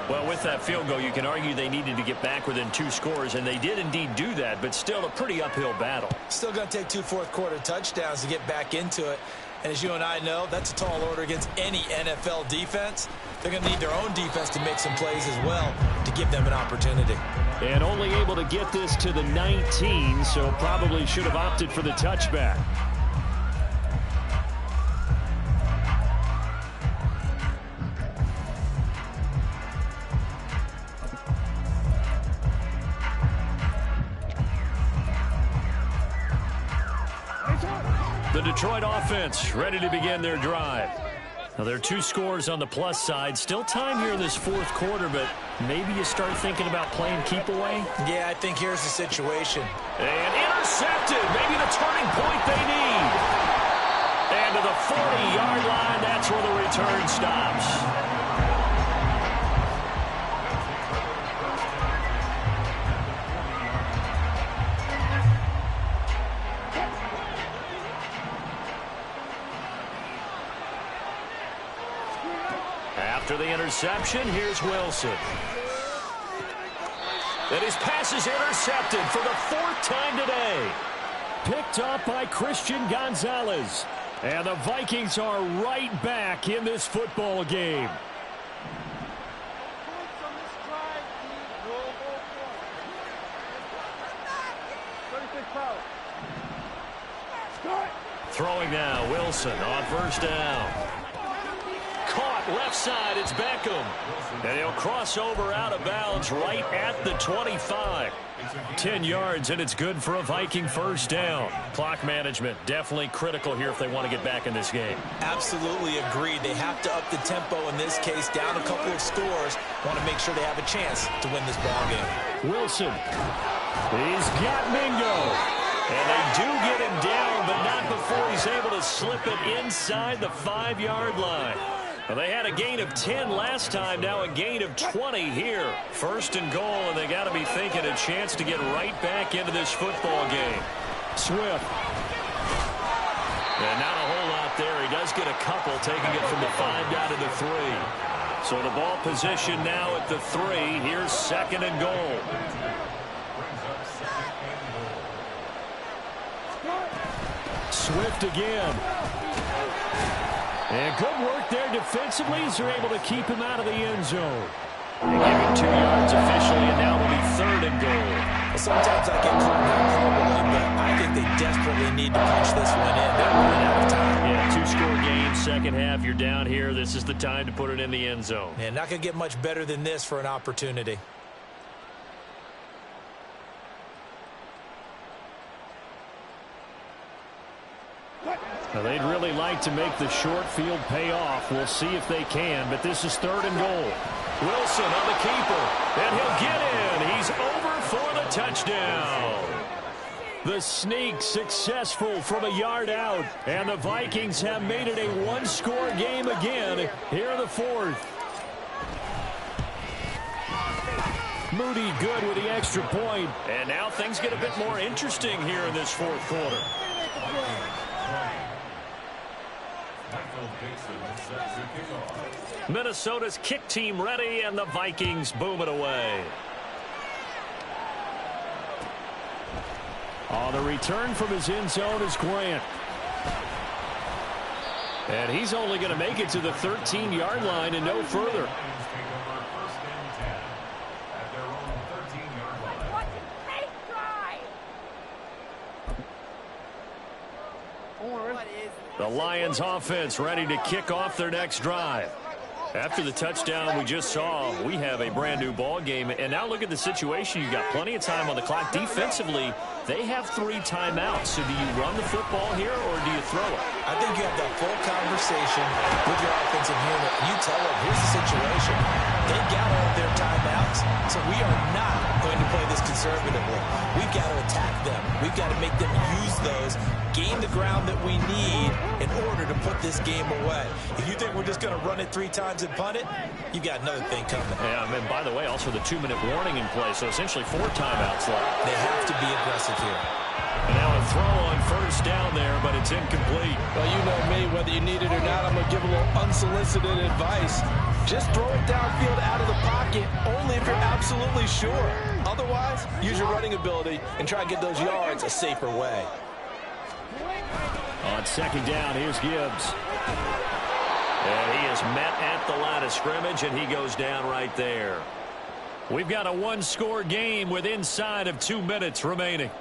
Well, with that field goal, you can argue they needed to get back within 2 scores, and they did indeed do that, but still a pretty uphill battle. Still going to take 2 fourth-quarter touchdowns to get back into it. And as you and I know, that's a tall order against any NFL defense. They're going to need their own defense to make some plays as well to give them an opportunity. And only able to get this to the 19, so probably should have opted for the touchback. The Detroit offense ready to begin their drive. Now, there are 2 scores on the plus side. Still time here in this fourth quarter, but maybe you start thinking about playing keep away? Yeah, I think here's the situation. And intercepted. Maybe the turning point they need. And to the 40-yard line, that's where the return stops. After the interception, here's Wilson. And his pass is intercepted for the 4th time today. Picked up by Christian Gonzalez. And the Vikings are right back in this football game. Throwing now, Wilson on first down. Caught left side, it's Beckham. And he'll cross over out of bounds right at the 25. 10 yards, and it's good for a Viking first down. Clock management definitely critical here if they want to get back in this game. Absolutely agreed. They have to up the tempo in this case, down a couple of scores. Want to make sure they have a chance to win this ball game. Wilson. He's got Mingo. And they do get him down, but not before he's able to slip it inside the 5-yard line. Well, they had a gain of 10 last time, now a gain of 20 here. First and goal, and they got to be thinking a chance to get right back into this football game. Swift. And not a whole lot there. He does get a couple, taking it from the 5 down to the 3. So the ball position now at the 3. Here's second and goal. Swift again. And good work there defensively as they're able to keep him out of the end zone. They give him 2 yards officially, and now it'll be third and goal. Well, sometimes I get caught in hyperbole, but I think they desperately need to punch this one in. They're running out of time. Yeah, 2-score game, second half. You're down here. This is the time to put it in the end zone. And not going to get much better than this for an opportunity. Now, they'd really like to make the short field pay off. We'll see if they can, but this is third and goal. Wilson on the keeper, and he'll get in. He's over for the touchdown. The sneak successful from a yard out, and the Vikings have made it a 1-score game again here in the fourth. Moody good with the extra point. And now things get a bit more interesting here in this fourth quarter. Minnesota's kick team ready, and the Vikings boom it away. On the return from his end zone is Grant. And he's only going to make it to the 13-yard line and no further. The Lions offense ready to kick off their next drive. After the touchdown we just saw, we have a brand new ball game. And now look at the situation. You've got plenty of time on the clock. Defensively, they have 3 timeouts. So do you run the football here or do you throw it? I think you have that full conversation with your offensive unit. You tell them, here's the situation. They've got all of their timeouts, so we are not going to play this conservatively. We've got to attack them. We've got to make them use those, gain the ground that we need in order to put this game away. If you think we're just going to run it 3 times and punt it, you've got another thing coming. Yeah, and by the way, also the 2-minute warning in play, so essentially 4 timeouts left. They have to be aggressive here. And now a throw on first down there, but it's incomplete. Well, you know me, whether you need it or not, I'm going to give a little unsolicited advice. Just throw it downfield out of the pocket, only if you're absolutely sure. Otherwise, use your running ability and try to get those yards a safer way. On second down, here's Gibbs. And he is met at the line of scrimmage, and he goes down right there. We've got a 1-score game with inside of 2 minutes remaining.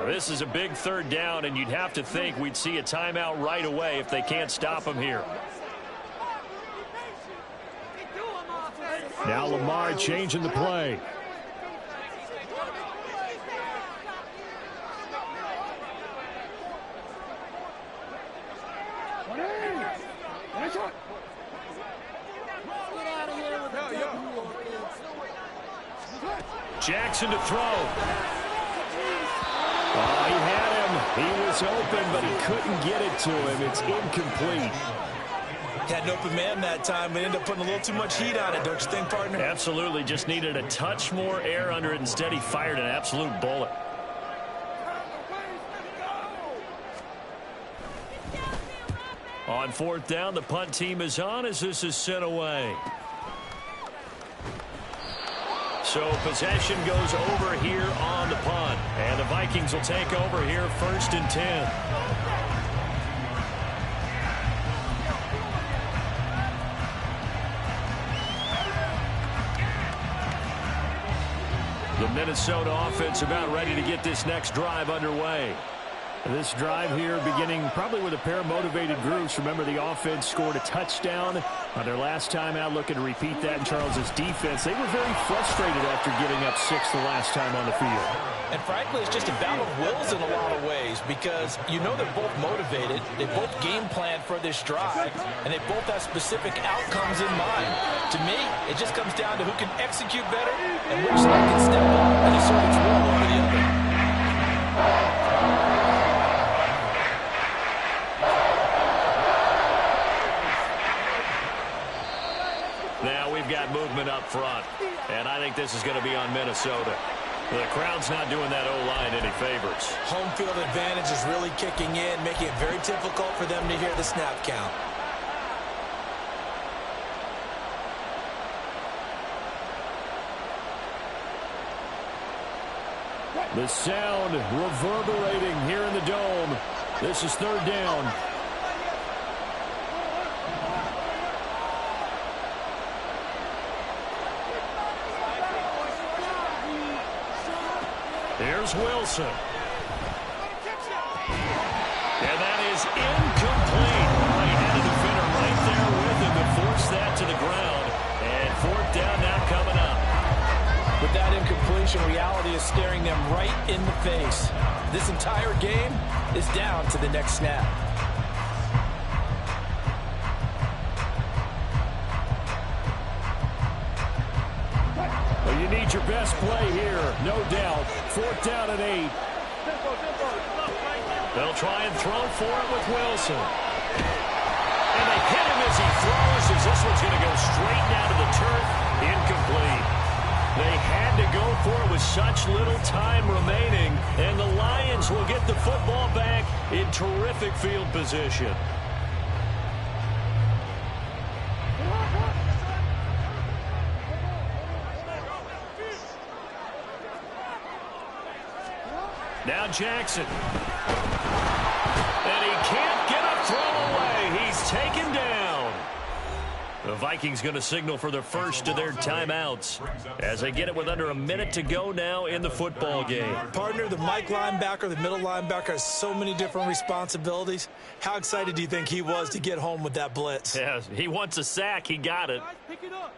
This is a big third down, and you'd have to think we'd see a timeout right away if they can't stop him here. Now Lamar changing the play. Jackson to throw. Oh, he had him. He was open, but he couldn't get it to him. It's incomplete. Had an open man that time, but ended up putting a little too much heat on it, don't you think, partner? Absolutely. Just needed a touch more air under it. Instead, he fired an absolute bullet. On 4th down, the punt team is on as this is sent away. So possession goes over here on the punt. And the Vikings will take over here 1st and 10. The Minnesota offense about ready to get this next drive underway. This drive here beginning probably with a pair of motivated groups. Remember, the offense scored a touchdown on their last time out, looking to repeat that in Charles's defense. They were very frustrated after giving up 6 the last time on the field. And frankly, it's just a battle of wills in a lot of ways because you know they're both motivated. They both game plan for this drive, and they both have specific outcomes in mind. To me, it just comes down to who can execute better and which side can step up and assert its role over the other. Now we've got movement up front, and I think this is going to be on Minnesota. The crowd's not doing that O-line any favors. Home field advantage is really kicking in, making it very difficult for them to hear the snap count. The sound reverberating here in the dome. This is 3rd down. Here's Wilson. And that is incomplete. He had a defender right there with him to force that to the ground. And 4th down now coming up. With that incompletion, reality is staring them right in the face. This entire game is down to the next snap. Well, you need your best play here, no doubt. 4th down and 8. They'll try and throw for it with Wilson. And they hit him as he throws, as this one's going to go straight down to the turf. Incomplete. They had to go for it with such little time remaining, and the Lions will get the football back in terrific field position. Now Jackson. And he can't get a throw away. He's taken down. The Vikings going to signal for the first of their timeouts as they get it with under a minute to go now in the football game. Partner, the Mike linebacker, the middle linebacker has so many different responsibilities. How excited do you think he was to get home with that blitz? Yeah, he wants a sack. He got it. Pick it up.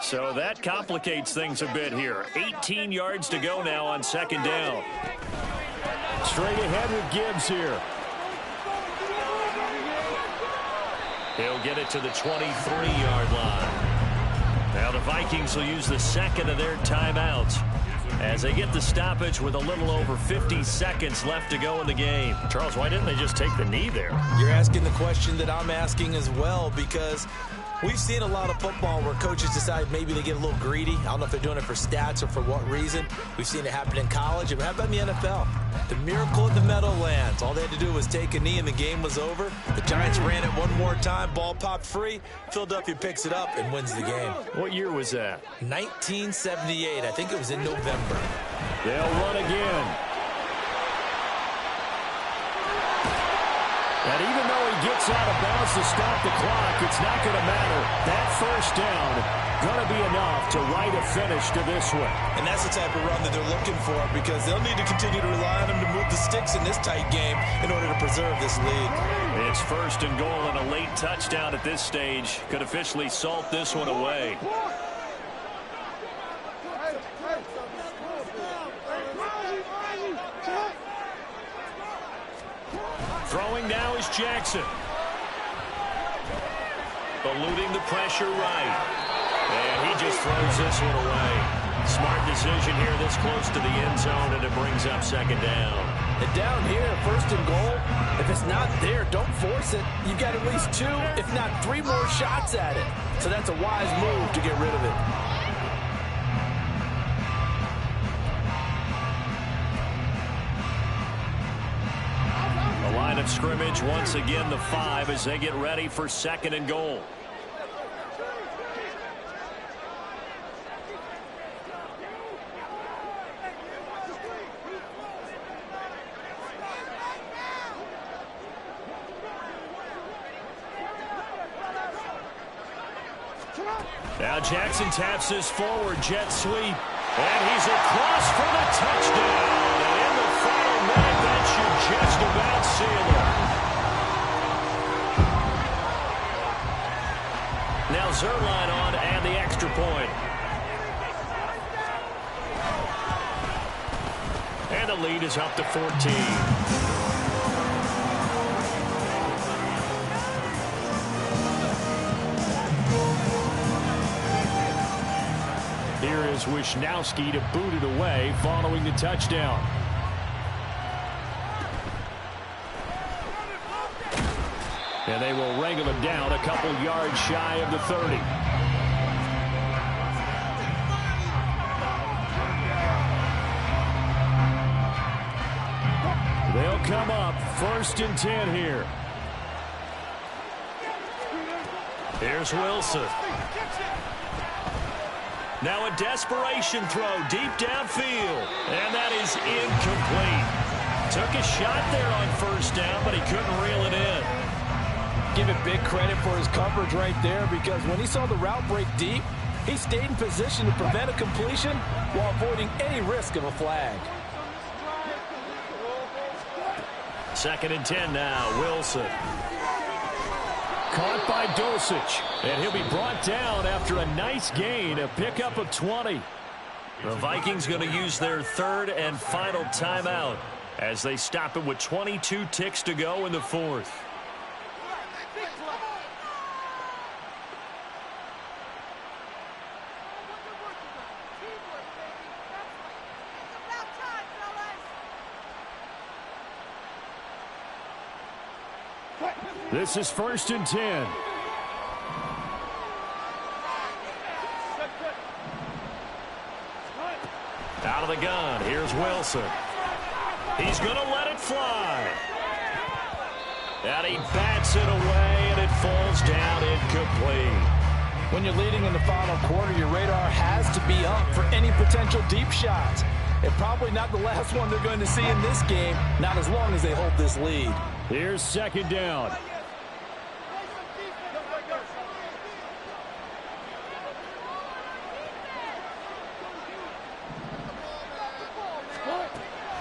So that complicates things a bit here. 18 yards to go now on 2nd down. Straight ahead with Gibbs here. He'll get it to the 23-yard line. Now the Vikings will use the 2nd of their timeouts as they get the stoppage with a little over 50 seconds left to go in the game. Charles, why didn't they just take the knee there? You're asking the question that I'm asking as well, because we've seen a lot of football where coaches decide maybe they get a little greedy. I don't know if they're doing it for stats or for what reason. We've seen it happen in college. And how about in the NFL? The miracle at the Meadowlands. All they had to do was take a knee and the game was over. The Giants ran it one more time. Ball popped free. Philadelphia picks it up and wins the game. What year was that? 1978. I think it was in November. They'll run again. And even though he gets out of bounds to stop the clock. It's not going to matter. That first down going to be enough to write a finish to this one. And that's the type of run that they're looking for, because they'll need to continue to rely on him to move the sticks in this tight game in order to preserve this lead. It's first and goal, and a late touchdown at this stage could officially salt this one away. Throwing now is Jackson. Eluding the pressure right. And he just throws this one away. Smart decision here this close to the end zone, and it brings up second down. And down here, first and goal, if it's not there, don't force it. You've got at least 2, if not 3 more shots at it. So that's a wise move to get rid of it. The line of scrimmage, once again, the 5 as they get ready for second and goal. Now Jackson taps this forward jet sweep, and he's across for the touchdown. And in the final minute, that should just about seal it. Now Zuerlein on and the extra point. And the lead is up to 14. Here is Wishnowsky to boot it away following the touchdown. And they will wrangle him down a couple yards shy of the 30. They'll come up first and 10 here. Here's Wilson. Now a desperation throw deep downfield. And that is incomplete. Took a shot there on first down, but he couldn't reel it in. Give it big credit for his coverage right there, because when he saw the route break deep, he stayed in position to prevent a completion while avoiding any risk of a flag. Second and 10 now, Wilson. Caught by Dulcich, and he'll be brought down after a nice gain, a pickup of 20. The Vikings going to use their third and final timeout as they stop it with 22 ticks to go in the fourth. This is first and 10. Out of the gun, here's Wilson. He's going to let it fly. And he bats it away, and it falls down incomplete. When you're leading in the final quarter, your radar has to be up for any potential deep shots. And probably not the last one they're going to see in this game, not as long as they hold this lead. Here's second down.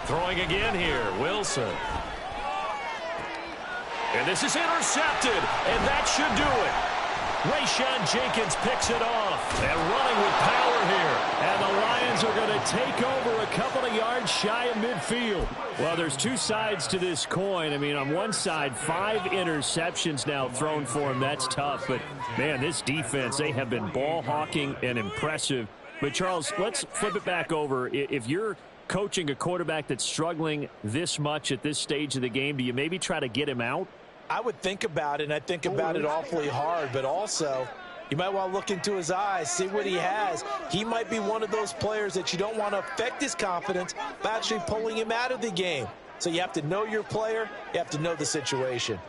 Throwing again here, Wilson. And this is intercepted, and that should do it. Rayshawn Jenkins picks it off, and running with power here. And the Lions are going to take over a couple of yards shy of midfield. Well, there's two sides to this coin. I mean, on one side, 5 interceptions now thrown for him. That's tough. But, man, this defense, they have been ball hawking and impressive. But, Charles, let's flip it back over. If you're coaching a quarterback that's struggling this much at this stage of the game, do you maybe try to get him out? I would think about it, and I think about it awfully hard, but also you might want to look into his eyes, see what he has. He might be one of those players that you don't want to affect his confidence by actually pulling him out of the game. So you have to know your player, you have to know the situation.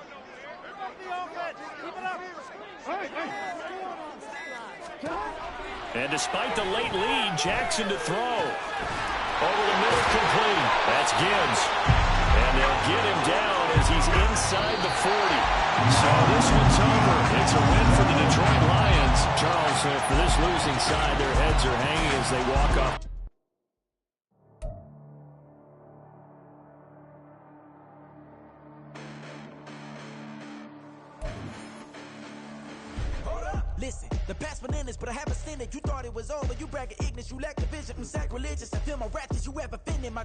And despite the late lead, Jackson to throw. Over the middle, complete. That's Gibbs. And they'll get him down that as he's inside the 40. So this one's over. It's a win for the Detroit Lions. Charles, for this losing side, their heads are hanging as they walk off. Listen, the past bananas, but I haven't seen it. You thought it was over. You bragging ignorance, you lack the vision. I'm sacrilegious. I feel my wrath. Did you ever offended my